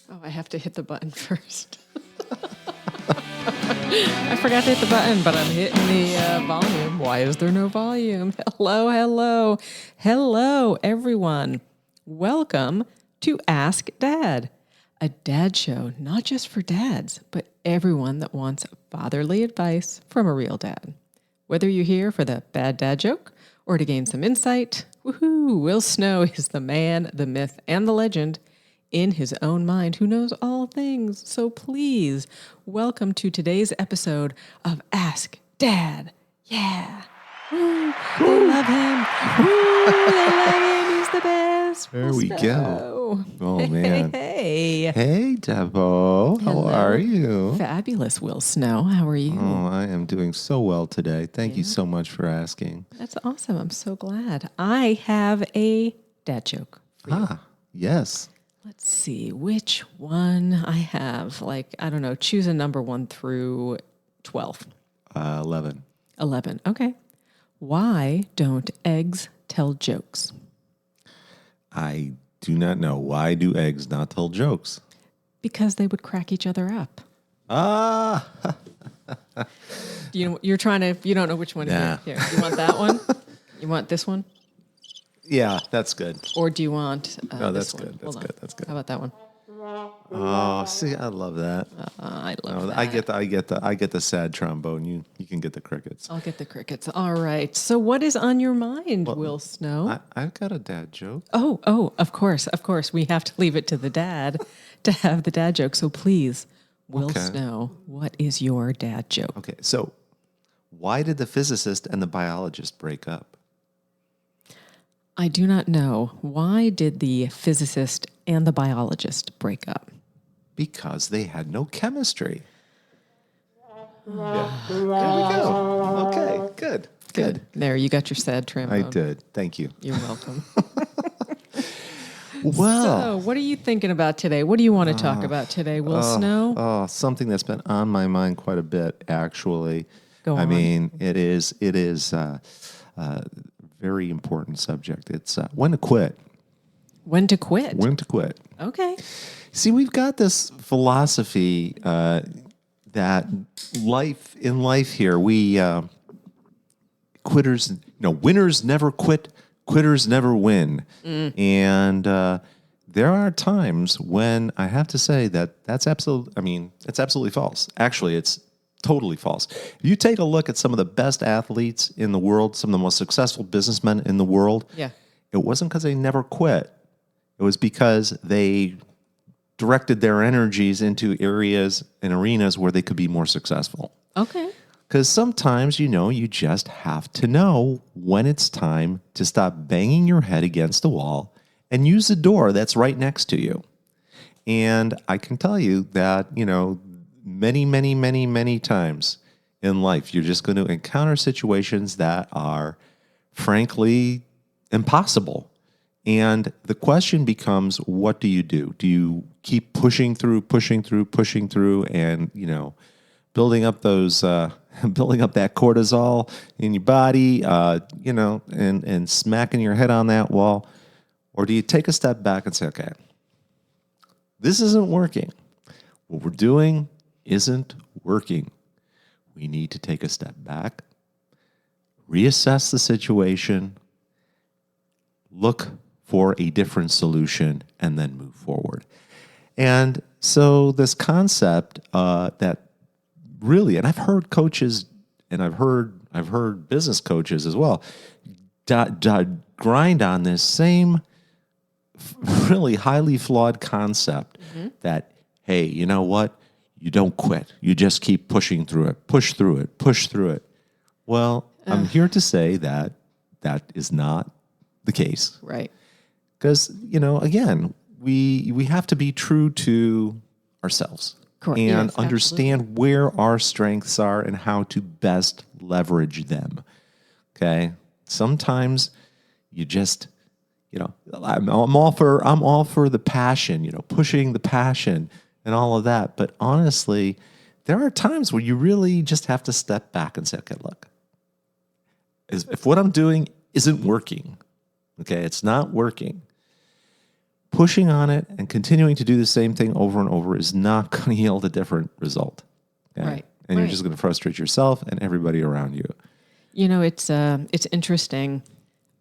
Oh, I have to hit the button first. I forgot to hit the button, but I'm hitting the volume. Why is there no volume? Hello, everyone. Welcome to Ask Dad, a dad show not just for dads, but everyone that wants fatherly advice from a real dad. Whether you're here for the bad dad joke or to gain some insight, woohoo, Will Snow is the man, the myth, and the legend in his own mind who knows all things. So please welcome to today's episode of Ask Dad. Yeah. Woo, they love him. Woo, they love him. He's the best. There we go. Oh, Hey, man. hey. Hey, Devo. How Hello. are you? Fabulous, Will Snow. How are you? Oh, I am doing so well today. Thank you so much for asking. That's awesome. I'm so glad. I have a dad joke. Yes. Let's see which one I have. I don't know, choose a number 1 through 12. 11. 11. Okay. Why don't eggs tell jokes? I do not know. Why do eggs not tell jokes? Because they would crack each other up. Ah, You don't know which one Nah. it is. Here, you want that one? You want this one? yeah, that's good. Or do you want No, this that's one? good. That's Hold on. good. That's good. How about that one? Oh, see, I love that. I love that. I get the sad trombone. You can get the crickets. I'll get the crickets. All right. So what is on your mind, Will Snow? I've got a dad joke. Oh, of course. We have to leave it to the dad to have the dad joke. So please, Will Okay. Snow, what is your dad joke? Okay, so why did the physicist and the biologist break up? I do not know. Why did the physicist and the biologist break up? Because they had no chemistry. Yeah. There we go. Okay, good. There, you got your sad I trombone. did. Thank you. You're welcome. Well, So, what are you thinking about today? What do you want to talk about today, Will Snow? something that's been on my mind quite a bit, actually. Go I on. mean, it is very important subject. It's when to quit. When to quit? When to quit. Okay. See, we've got this philosophy that in life here, we quitters, winners never quit, quitters never win. And there are times when I have to say it's absolutely false. Actually, it's totally false. If you take a look at some of the best athletes in the world, some of the most successful businessmen in the world, Yeah. it wasn't because they never quit. It was because they directed their energies into areas and arenas where they could be more successful. Okay. Because sometimes, you just have to know when it's time to stop banging your head against the wall and use the door that's right next to you. And I can tell you that, many, many, many, many times in life, you're just going to encounter situations that are, frankly, impossible. And the question becomes, what do you do? Do you keep pushing through, and, building up those, building up that cortisol in your body, and smacking your head on that wall? Or do you take a step back and say, okay, this isn't working. What we're doing isn't working. We need to take a step back, reassess the situation, look for a different solution, and then move forward. And so this concept that really, and I've heard coaches, and I've heard business coaches as well, grind on this same really highly flawed concept that, hey, you know what? You don't quit. You just keep pushing through it, push through it. Well, I'm here to say that is not the case. Right. Because, again, we have to be true to ourselves. Correct. And Yes, understand where our strengths are and how to best leverage them. Okay? Sometimes you just, I'm all for the passion, pushing the passion and all of that. But honestly, there are times where you really just have to step back and say, okay, look, if what I'm doing isn't working, okay, it's not working, pushing on it and continuing to do the same thing over and over is not going to yield a different result. Okay? Right. And you're Right. just going to frustrate yourself and everybody around you. You know, it's interesting.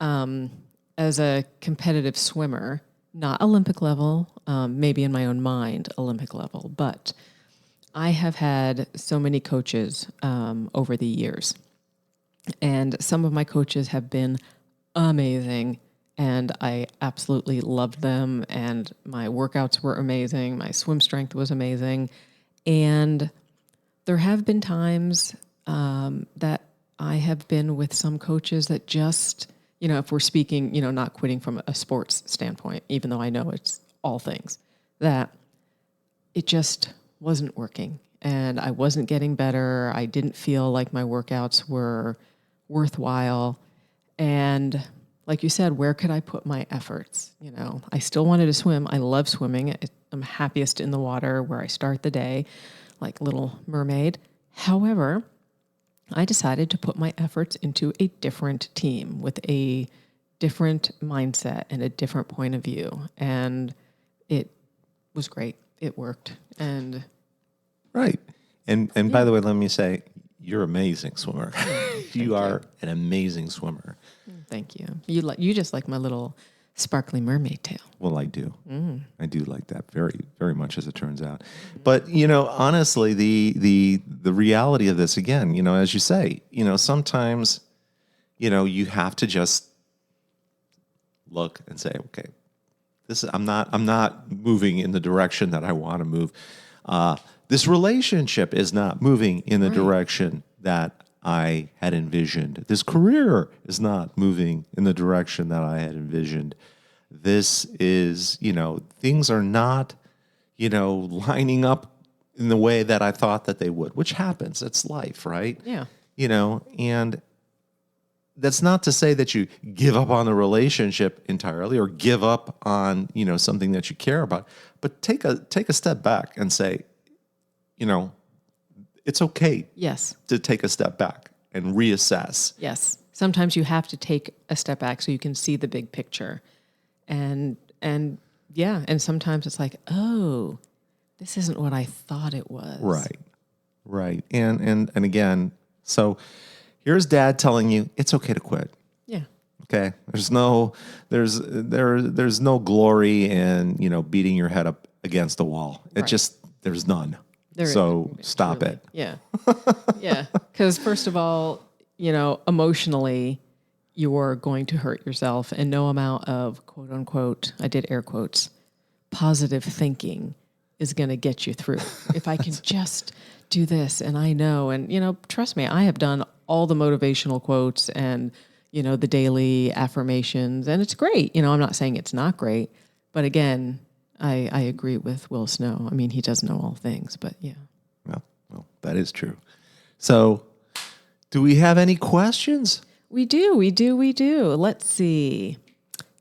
As a competitive swimmer, not Olympic level, maybe in my own mind, Olympic level, but I have had so many coaches over the years, and some of my coaches have been amazing, and I absolutely loved them, and my workouts were amazing, my swim strength was amazing, and there have been times that I have been with some coaches that just, you know, if we're speaking, you know, not quitting from a sports standpoint, even though I know it's all things, that it just wasn't working and I wasn't getting better. I didn't feel like my workouts were worthwhile. And like you said, where could I put my efforts? You know, I still wanted to swim. I love swimming. I'm happiest in the water where I start the day, like Little Mermaid. However, I decided to put my efforts into a different team with a different mindset and a different point of view. And it was great. It worked. And Right. And by the way, let me say, you're an amazing swimmer. You are an amazing swimmer. thank you. You just like my little sparkly mermaid tail. Well, I do. I do like that very, very much, as it turns out. But you know, honestly, the reality of this, again, you know, as you say, you know, sometimes, you know, you have to just look and say, okay, I'm not moving in the direction that I want to move. This relationship is not moving in the direction that I had envisioned. This career is not moving in the direction that I had envisioned. This is, you know, things are not, you know, lining up in the way that I thought that they would, which happens. It's life, right? Yeah. You know, and that's not to say that you give up on the relationship entirely or give up on, you know, something that you care about, but take a step back and say, you know, it's okay Yes. to take a step back and reassess. Yes. Sometimes you have to take a step back so you can see the big picture. And yeah, and sometimes it's like, oh, this isn't what I thought it was. Right. Right. And again, so here's Dad telling you it's okay to quit. Yeah. Okay. There's no glory in, you know, beating your head up against the wall. It just there's none. So stop it. Yeah. Yeah. Because first of all, you know, emotionally, you're going to hurt yourself, and no amount of quote unquote, I did air quotes, positive thinking is going to get you through. If I can just do this, and I know, and, you know, trust me, I have done all the motivational quotes and, you know, the daily affirmations, and it's great. You know, I'm not saying it's not great, but again, I agree with Will Snow. I mean, he does know all things, but yeah. Well, that is true. So, do we have any questions? We do. Let's see.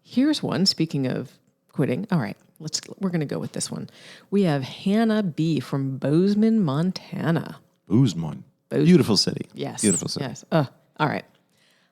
Here's one. Speaking of quitting. All right. We're going to go with this one. We have Hannah B. from Bozeman, Montana. Bozeman. Beautiful city. Yes. Beautiful city. Yes. All right.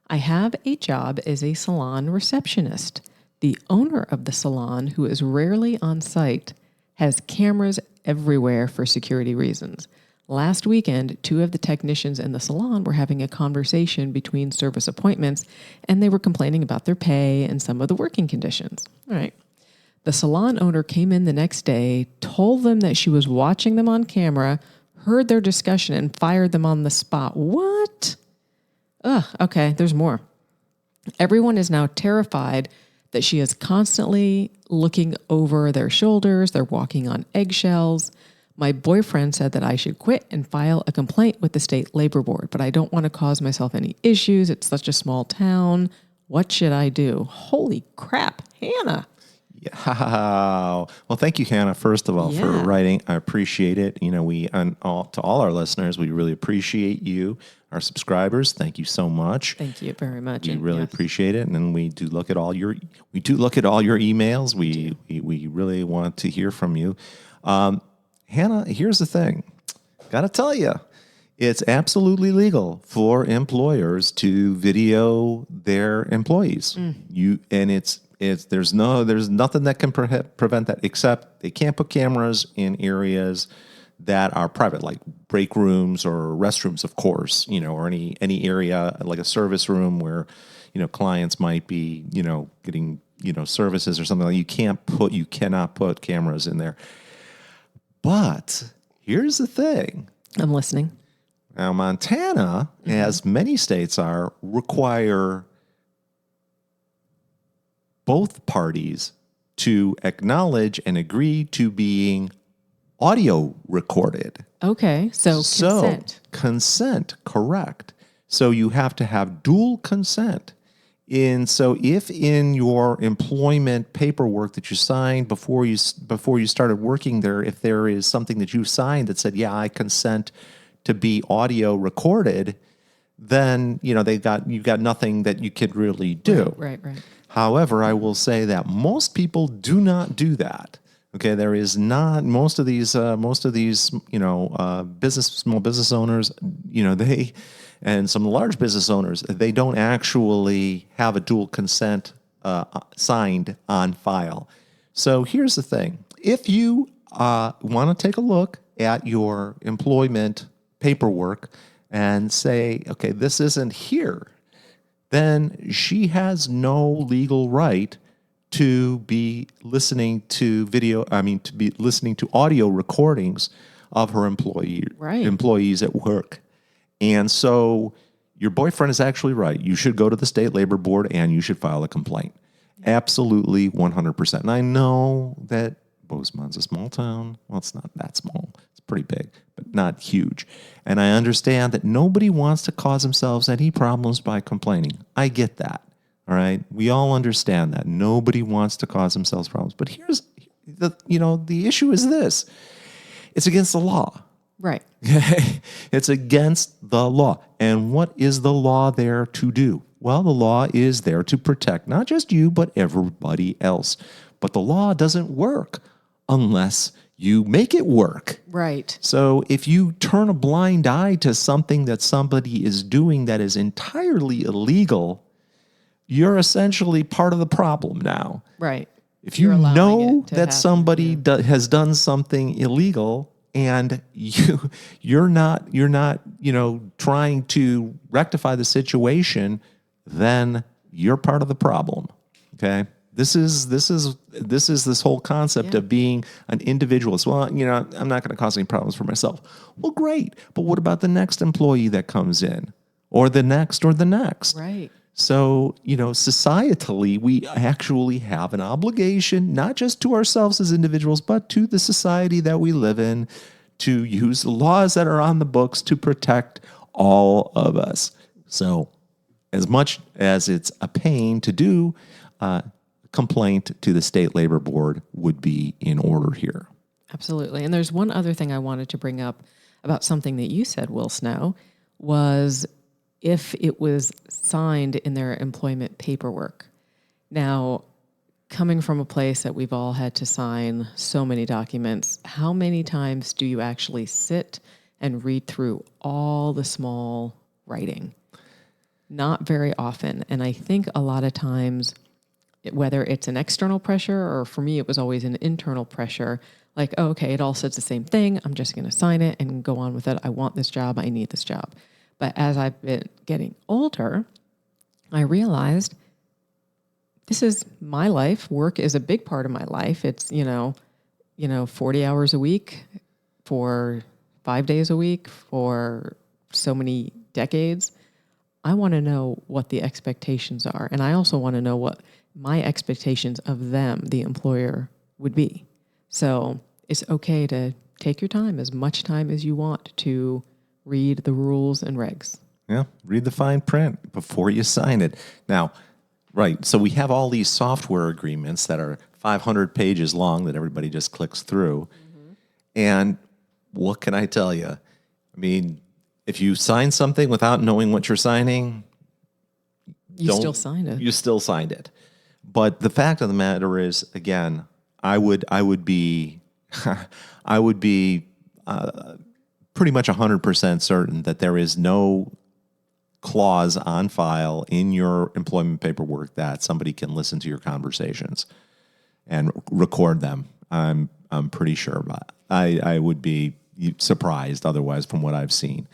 I have a job as a salon receptionist. The owner of the salon, who is rarely on site, has cameras everywhere for security reasons. Last weekend, 2 of the technicians in the salon were having a conversation between service appointments, and they were complaining about their pay and some of the working conditions. All right. The salon owner came in the next day, told them that she was watching them on camera, heard their discussion, and fired them on the spot. What? Okay, there's more. Everyone is now terrified that she is constantly looking over their shoulders. They're walking on eggshells. My boyfriend said that I should quit and file a complaint with the state labor board, but I don't want to cause myself any issues. It's such a small town. What should I do? Holy crap, Hannah. Yeah. Well, thank you, Hannah, first of all, for writing. I appreciate it. You know, to all our listeners, we really appreciate you. Our subscribers, thank you so much. Thank you very much. We really appreciate it, and we do look at all your emails. We really want to hear from you. Hannah, here's the thing. Got to tell you, it's absolutely legal for employers to video their employees. And it's There's nothing that can prevent that, except they can't put cameras in areas that are private, like break rooms or restrooms, of course, or any area like a service room where, clients might be, getting, services or something like you cannot put cameras in there. But here's the thing. I'm listening. Now, Montana, as many states are, require both parties to acknowledge and agree to being audio recorded. Okay, so consent. Consent, correct. So you have to have dual consent. So if in your employment paperwork that you signed before you started working there, if there is something that you signed that said, yeah, I consent to be audio recorded, then you've got nothing that you could really do. Right. However, I will say that most people do not do that. Okay, there is not most of these small business owners, they, and some large business owners, they don't actually have a dual consent signed on file. So here's the thing: if you want to take a look at your employment paperwork and say, okay, this isn't here, then she has no legal right to be listening to audio recordings of her employees at work. And so your boyfriend is actually right. You should go to the state labor board and you should file a complaint. Absolutely, 100%. And I know that Bozeman's a small town. Well, it's not that small. It's pretty big, but not huge. And I understand that nobody wants to cause themselves any problems by complaining. I get that. All right. We all understand that. Nobody wants to cause themselves problems. But here's the issue is this. It's against the law. Right. It's against the law. And what is the law there to do? Well, the law is there to protect not just you, but everybody else. But the law doesn't work unless you make it work. Right. So if you turn a blind eye to something that somebody is doing that is entirely illegal, you're essentially part of the problem now. Right. If you know that somebody has done something illegal and you're not trying to rectify the situation, then you're part of the problem. Okay? This is this whole concept of being an individualist. Well, I'm not going to cause any problems for myself. Well, great. But what about the next employee that comes in, or the next, or the next? Right. So, societally, we actually have an obligation, not just to ourselves as individuals, but to the society that we live in, to use the laws that are on the books to protect all of us. So, as much as it's a pain to do, complaint to the state labor board would be in order here. Absolutely. And there's one other thing I wanted to bring up about something that you said, Will Snow, was if it was signed in their employment paperwork. Now, coming from a place that we've all had to sign so many documents, how many times do you actually sit and read through all the small writing? Not very often. And I think a lot of times, whether it's an external pressure or for me, it was always an internal pressure, like, oh, okay, it all says the same thing. I'm just going to sign it and go on with it. I want this job. I need this job. But as I've been getting older, I realized this is my life. Work is a big part of my life. It's, 40 hours a week for 5 days a week for so many decades. I want to know what the expectations are. And I also want to know what my expectations of them, the employer, would be. So it's okay to take your time, as much time as you want, to read the rules and regs. Yeah, read the fine print before you sign it. Now, right, so we have all these software agreements that are 500 pages long that everybody just clicks through. Mm-hmm. And what can I tell you? I mean, if you sign something without knowing what you're signing, you still signed it. You still signed it. But the fact of the matter is, again, I would be pretty much 100% certain that there is no clause on file in your employment paperwork that somebody can listen to your conversations and record them. I'm pretty sure, but I would be surprised otherwise from what I've seen.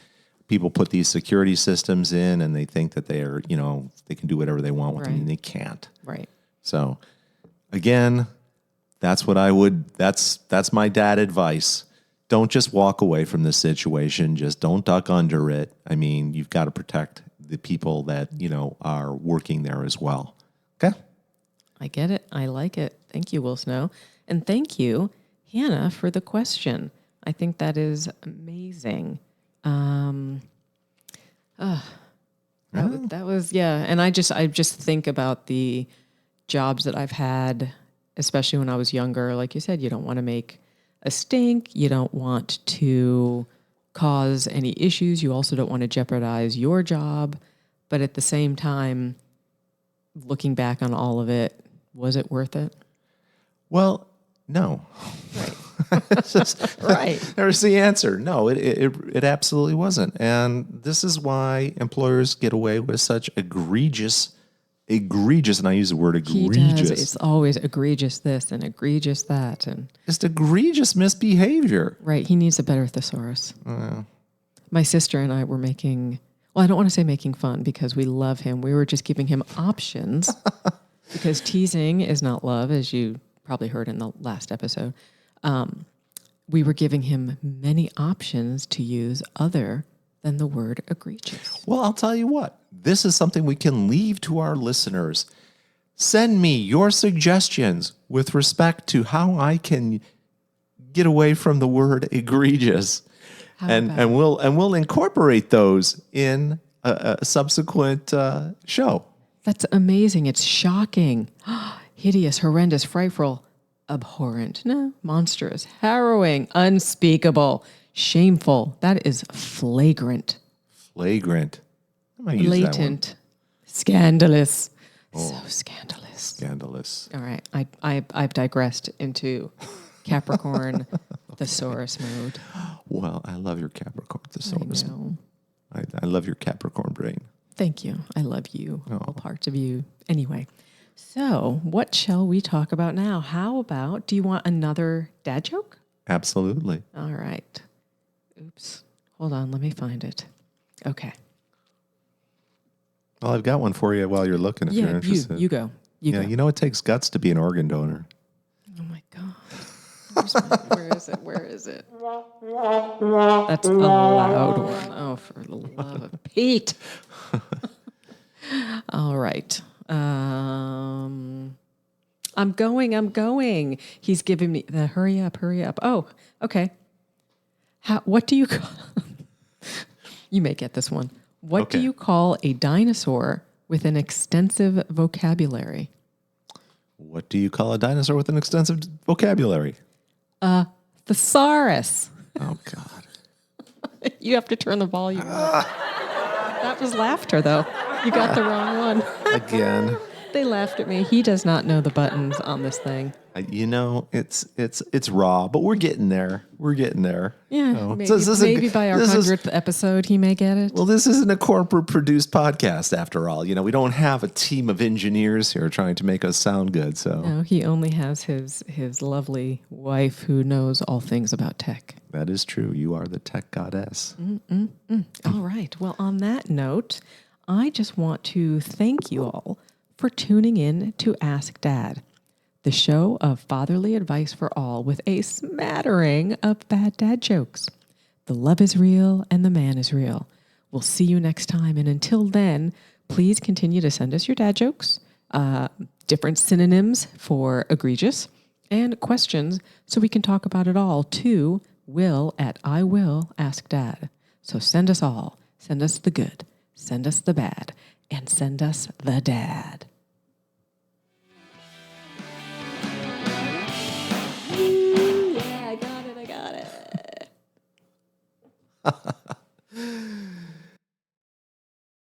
People put these security systems in and they think that they are, they can do whatever they want with them, and they can't. Right. So again, that's my dad advice. Don't just walk away from this situation. Just don't duck under it. I mean, you've got to protect the people that, are working there as well. Okay? I get it. I like it. Thank you, Will Snow. And thank you, Hannah, for the question. I think that is amazing. That was, yeah. And I just think about the jobs that I've had, especially when I was younger. Like you said, you don't want to make a stink. You don't want to cause any issues. You also don't want to jeopardize your job. But at the same time, looking back on all of it, was it worth it? Well, no. Right. Right. There's the answer. No, it absolutely wasn't. And this is why employers get away with such egregious, and I use the word egregious. He does. It's always egregious this and egregious that. And just egregious misbehavior. Right. He needs a better thesaurus. My sister and I were making, well, I don't want to say making fun because we love him. We were just giving him options because teasing is not love, as you probably heard in the last episode. We were giving him many options to use other than the word egregious. Well, I'll tell you what. This is something we can leave to our listeners. Send me your suggestions with respect to how I can get away from the word egregious, and we'll incorporate those in a subsequent show. That's amazing. It's shocking, hideous, horrendous, frightful, abhorrent, no, monstrous, harrowing, unspeakable, shameful. That is flagrant. Flagrant. I might use that one. Blatant. Scandalous. So scandalous. Scandalous. All right. I've digressed into Capricorn thesaurus mode. Well, I love your Capricorn thesaurus. I know. I love your Capricorn brain. Thank you. I love you. All parts of you. Anyway, so what shall we talk about now? How about, do you want another dad joke? Absolutely. All right. Oops. Hold on. Let me find it. Okay. Well, I've got one for you while you're looking if you're interested. You go. You go. It takes guts to be an organ donor. Oh, my God. Where is it? That's a loud one. Oh, for the love of Pete. All right. I'm going. He's giving me the hurry up. Oh, okay. What do you call... You may get this one. What do you call a dinosaur with an extensive vocabulary? What do you call a dinosaur with an extensive vocabulary? Thesaurus. Oh, God. You have to turn the volume up. That was laughter, though. You got the wrong one. Again. They laughed at me. He does not know the buttons on this thing. It's raw, but we're getting there. Yeah, maybe by our 100th episode, he may get it. Well, this isn't a corporate produced podcast after all. We don't have a team of engineers here trying to make us sound good. So no, he only has his lovely wife who knows all things about tech. That is true. You are the tech goddess. All right. Well, on that note, I just want to thank you all for tuning in to Ask Dad, the show of fatherly advice for all with a smattering of bad dad jokes. The love is real and the man is real. We'll see you next time. And until then, please continue to send us your dad jokes, different synonyms for egregious, and questions so we can talk about it all to will@IWillAskDad. So send us all. Send us the good. Send us the bad. And send us the dad. Yeah, I got it.